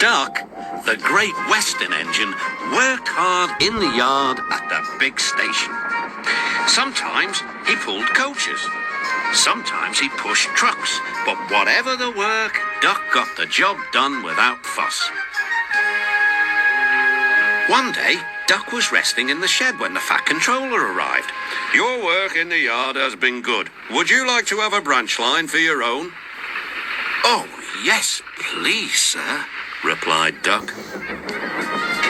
Duck, the Great Western engine, worked hard in the yard at the big station. Sometimes he pulled coaches. Sometimes he pushed trucks. But whatever the work, Duck got the job done without fuss. One day, Duck was resting in the shed when the Fat Controller arrived. "Your work in the yard has been good. Would you like to have a branch line for your own?" "Oh, yes, please, sir," replied Duck.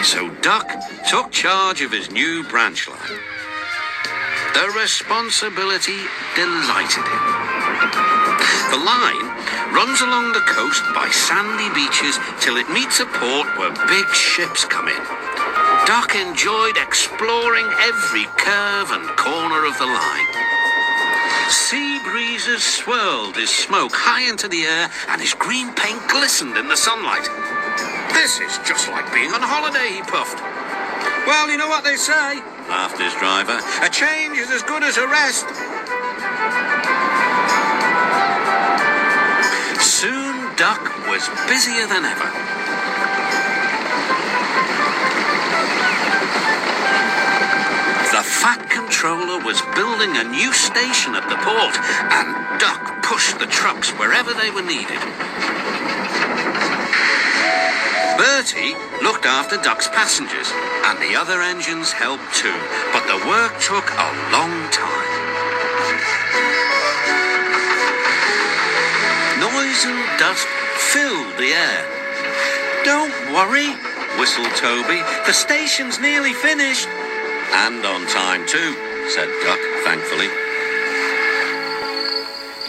So Duck took charge of his new branch line. The responsibility delighted him. The line runs along the coast by sandy beaches till it meets a port where big ships come in. Duck enjoyed exploring every curve and corner of the line. Sea breezes swirled his smoke high into the air, and his green paint glistened in the sunlight. "This is just like being on holiday," he puffed. "Well, you know what they say," laughed his driver. "A change is as good as a rest." Soon Duck was busier than ever. The Fat Controller was building a new station at the port, and Duck pushed the trucks wherever they were needed. Bertie looked after Duck's passengers, and the other engines helped too, but the work took a long time. Noise and dust filled the air. "Don't worry," whistled Toby, "the station's nearly finished." "And on time too," said Duck, thankfully.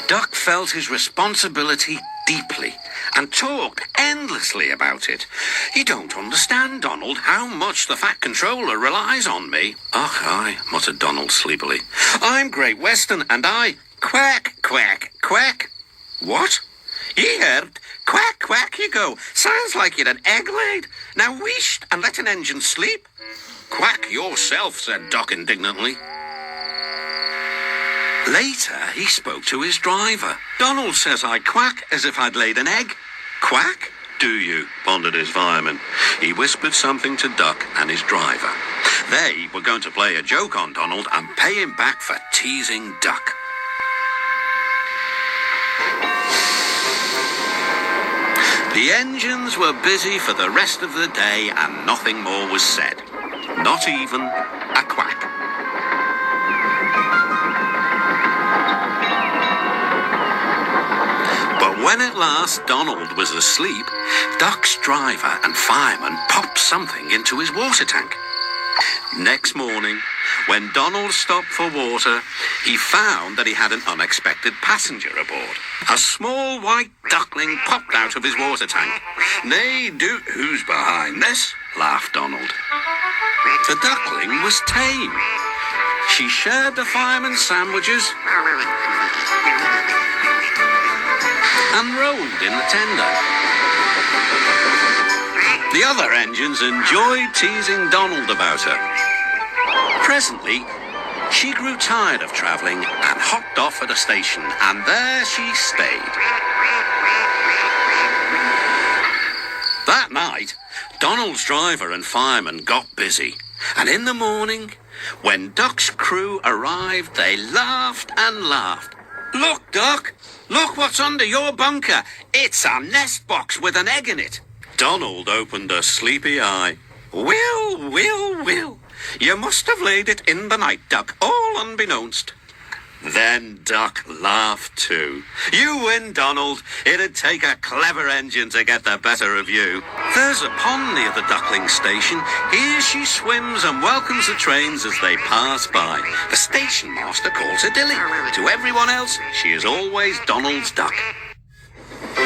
Duck felt his responsibility deeply and talked endlessly about it. "You don't understand, Donald, how much the Fat Controller relies on me." "Och, aye," muttered Donald sleepily. "I'm Great Western, and I—" "Quack, quack, quack." "What?" "Ye heard? Quack, quack you go. Sounds like you'd an egg laid. Now wheesht and let an engine sleep." "Quack yourself," said Duck indignantly. Later, he spoke to his driver. "Donald says I quack as if I'd laid an egg." "Quack? Do you?" pondered his fireman. He whispered something to Duck and his driver. They were going to play a joke on Donald and pay him back for teasing Duck. The engines were busy for the rest of the day, and nothing more was said. Not even a quack. But when at last Donald was asleep, Duck's driver and fireman popped something into his water tank. Next morning, when Donald stopped for water, he found that he had an unexpected passenger aboard. A small white duckling popped out of his water tank. "Nay, do, who's behind this?" laughed Donald. The duckling was tame. She shared the fireman's sandwiches and rolled in the tender. The other engines enjoyed teasing Donald about her. Presently, she grew tired of travelling and hopped off at a station, and there she stayed. That night, Donald's driver and fireman got busy, and in the morning, when Duck's crew arrived, they laughed and laughed. "Look, Duck! Look what's under your bunker! It's a nest box with an egg in it!" Donald opened a sleepy eye. Will. You must have laid it in the night, Duck, all unbeknownst." Then Duck laughed too. "You win, Donald. It'd take a clever engine to get the better of you." There's a pond near the duckling station. Here she swims and welcomes the trains as they pass by. The station master calls her Dilly. To everyone else, she is always Donald's duck.